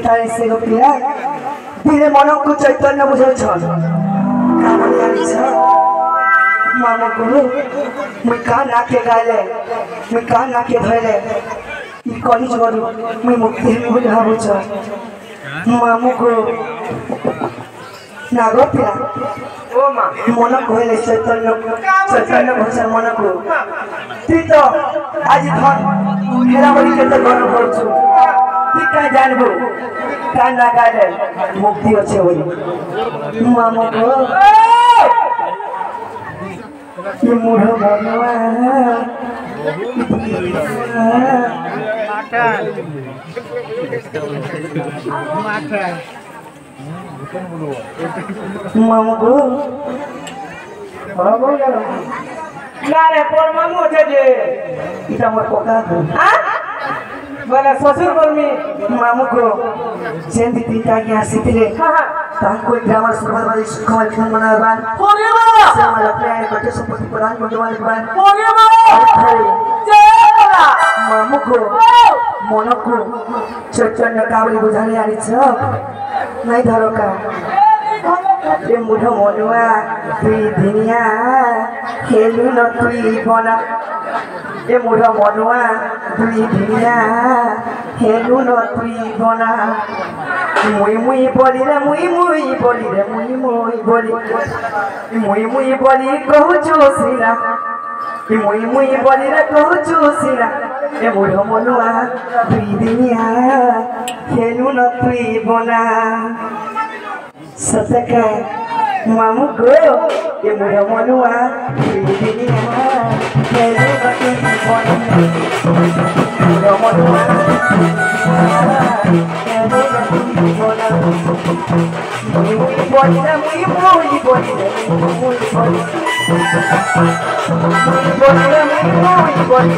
तारे से गोपिया धीरे मनों को चैतन्य बुझे छल कामनी आनी छ मामा गुरु मैं कान आके गायले मैं कान आके धैले ई कॉलेज गरु मैं मुक्ति बुझाबु छ मामू को ना गोपिया ओ मा मन कहले चैतन्य भसा मन को ती तो आज धन हेरा बड़ी के तो गरु करछु ठीक है जानबो कान ना गाले मुक्ति अच्छे होई मामू को ये मुढ़ भगवान माता मामू को बाबू ना रे पर मामू जे इटा मोर कोका हां बोला ससुर बोलमी मामू को जेंदी पिता के आसीतिले ताको ग्रामर सुरबारी सुखमय खन मनाबान ओगे बा समाल प्लान कटे संपत्ति प्रदान भगवान के बान ओगे बा जय बोला मामू को मन को चैतन्य कावली बुझाने आनी छ नहीं धरो का ए मुढ मनुआ तुई दुनिया खेलु न तुई बना ए मुढ मनुआ तुई दुनिया खेलु न तुई बना मुई मुई बोली रे मुई मुई बोली रे मुई मुई बोली मुई मुई बोली कहू जोसिना ए मुई मुई बोली रे कहू जोसिना ए मुढ मनुआ तुई दुनिया खेलु न तुई बना सतका मामू को ये मुझे मनुआ दुनिया खेलू बटे बना मुझे मनुआ खेलू बटे बना मुई बोली रे मुई बोली बोली रे मुई बोली रे मुई बोली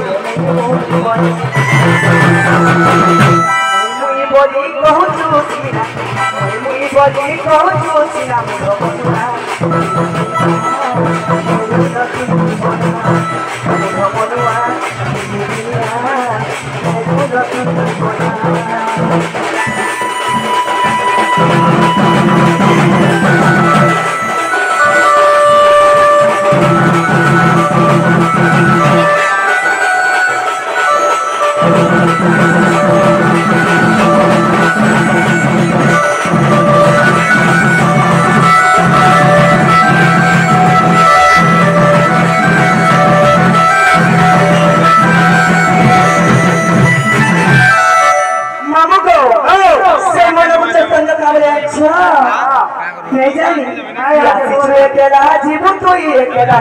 मुई बोली कहू जोसिना मुई बोली कहू जोसिना मुझे मनुआ नहीं जानी अकेला जीवन तो ही अकेला